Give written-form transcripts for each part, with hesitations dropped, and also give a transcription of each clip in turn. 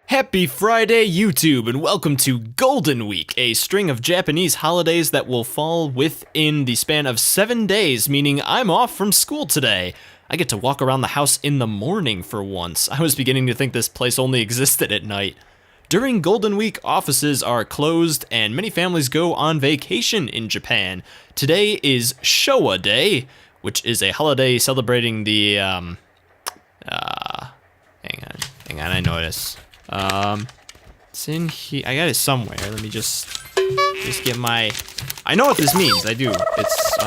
Happy Friday, YouTube, and welcome to Golden Week, a string of Japanese holidays that will fall within the span of 7 days, meaning I'm off from school today. I get to walk around the house in the morning for once. I was beginning to think this place only existed at night. During Golden Week, offices are closed, and many families go on vacation in Japan. Today is Showa Day, which is a holiday celebrating the, hang on, I know this. It's in here. I got it somewhere. Let me just get my. I know what this means. I do. It's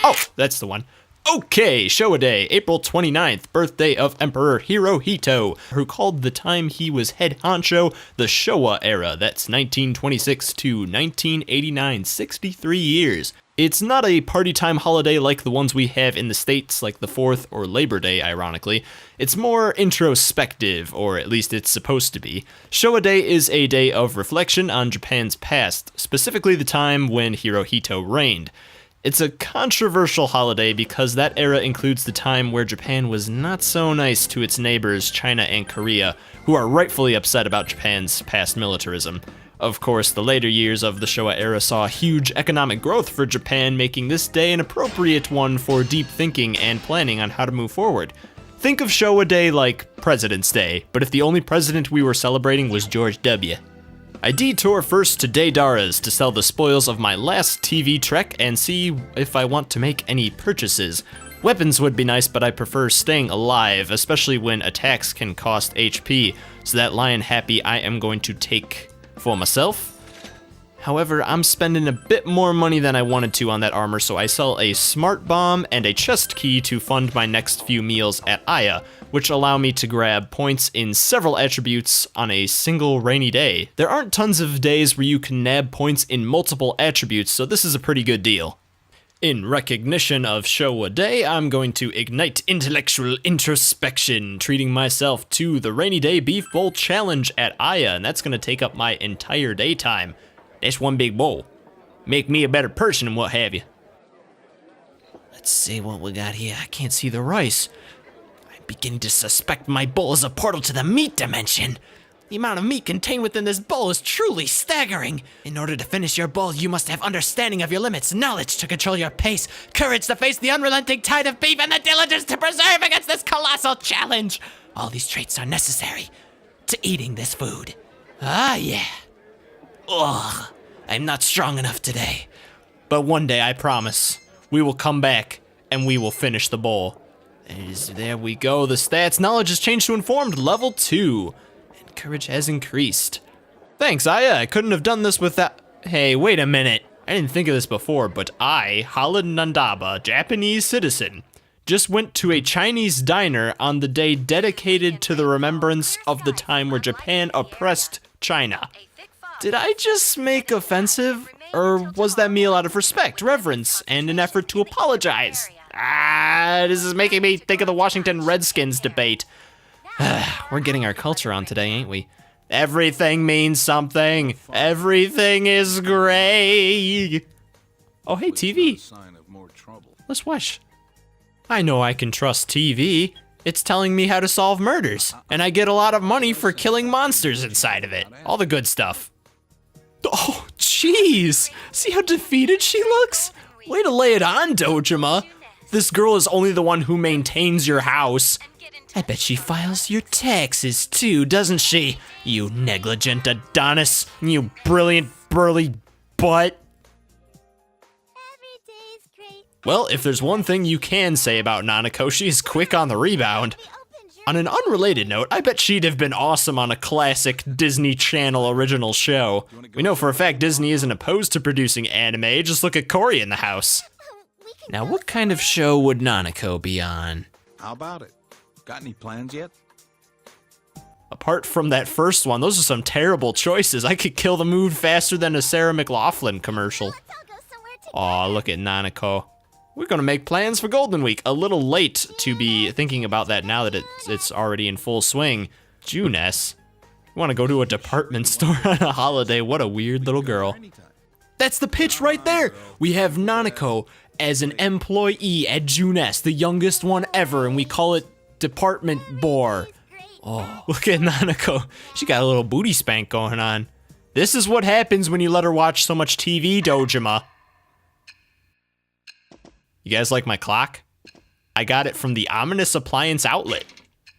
Oh, that's the one. Okay, Showa Day, April 29th, birthday of Emperor Hirohito, who called the time he was head honcho the Showa era. That's 1926 to 1989, 63 years. It's not a party time holiday like the ones we have in the States, like the 4th or Labor Day, ironically. It's more introspective, or at least it's supposed to be. Showa Day is a day of reflection on Japan's past, specifically the time when Hirohito reigned. It's a controversial holiday because that era includes the time where Japan was not so nice to its neighbors, China and Korea, who are rightfully upset about Japan's past militarism. Of course, the later years of the Showa era saw huge economic growth for Japan, making this day an appropriate one for deep thinking and planning on how to move forward. Think of Showa Day like President's Day, but if the only president we were celebrating was George W. I detour first to Deidara's to sell the spoils of my last TV trek and see if I want to make any purchases. Weapons would be nice, but I prefer staying alive, especially when attacks can cost HP, so that lion happy I am going to take for myself. However, I'm spending a bit more money than I wanted to on that armor, so I sell a smart bomb and a chest key to fund my next few meals at Aiya, which allow me to grab points in several attributes on a single rainy day. There aren't tons of days where you can nab points in multiple attributes, so this is a pretty good deal. In recognition of Showa Day, I'm going to ignite intellectual introspection, treating myself to the Rainy Day Beef Bowl Challenge at Aiya, and that's going to take up my entire daytime. That's one big bowl. Make me a better person and what have you. Let's see what we got here. I can't see the rice. I'm beginning to suspect my bowl is a portal to the meat dimension. The amount of meat contained within this bowl is truly staggering. In order to finish your bowl, you must have understanding of your limits, knowledge to control your pace, courage to face the unrelenting tide of beef, and the diligence to preserve against this colossal challenge. All these traits are necessary to eating this food. Ah, yeah. Ugh, I'm not strong enough today. But one day, I promise, we will come back and we will finish the bowl. There we go, the stats. Knowledge has changed to informed, level 2. Courage has increased. Thanks, Aiya. I couldn't have done this without. Hey, wait a minute. I didn't think of this before, but I, Holland Nandaba, Japanese citizen, just went to a Chinese diner on the day dedicated to the remembrance of the time where Japan oppressed China. Did I just make offensive, or was that meal out of respect, reverence, and an effort to apologize? This is making me think of the Washington Redskins debate. We're getting our culture on today, ain't we? Everything means something. Everything is gray. Oh, hey, TV. Let's watch. I know I can trust TV. It's telling me how to solve murders, and I get a lot of money for killing monsters inside of it. All the good stuff. Oh, jeez. See how defeated she looks? Way to lay it on, Dojima. This girl is only the one who maintains your house. I bet she files your taxes too, doesn't she? You negligent Adonis, you brilliant burly butt. Well, if there's one thing you can say about Nanako, she's quick on the rebound. On an unrelated note, I bet she'd have been awesome on a classic Disney Channel original show. We know for a fact Disney isn't opposed to producing anime, just look at Cory in the house. Now what kind of show would Nanako be on? How about it? Got any plans yet? Apart from that first one, those are some terrible choices. I could kill the mood faster than a Sarah McLachlan commercial. Aw, look at Nanako. We're gonna make plans for Golden Week. A little late to be thinking about that now that it's already in full swing. Juness, you wanna go to a department store on a holiday? What a weird little girl. That's the pitch right there. We have Nanako as an employee at Junes, the youngest one ever, and we call it Department Bore. Oh, look at Nanako. She got a little booty spank going on. This is what happens when you let her watch so much TV, Dojima. You guys like my clock? I got it from the Ominous Appliance Outlet.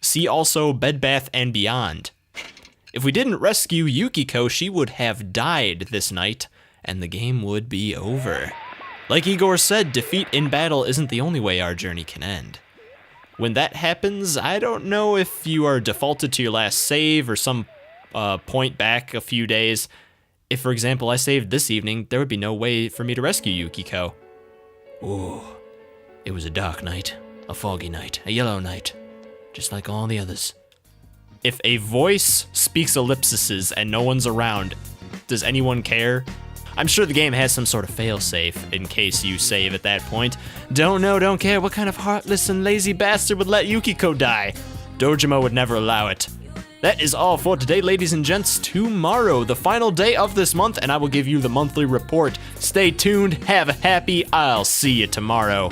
See also Bed Bath & Beyond. If we didn't rescue Yukiko, she would have died this night, and the game would be over. Like Igor said, defeat in battle isn't the only way our journey can end. When that happens, I don't know if you are defaulted to your last save or some point back a few days. If, for example, I saved this evening, there would be no way for me to rescue Yukiko. Ooh, it was a dark night, a foggy night, a yellow night, just like all the others. If a voice speaks ellipses and no one's around, does anyone care? I'm sure the game has some sort of failsafe in case you save at that point. Don't know, don't care. What kind of heartless and lazy bastard would let Yukiko die? Dojima would never allow it. That is all for today, ladies and gents. Tomorrow, the final day of this month, and I will give you the monthly report. Stay tuned, have a happy, I'll see you tomorrow.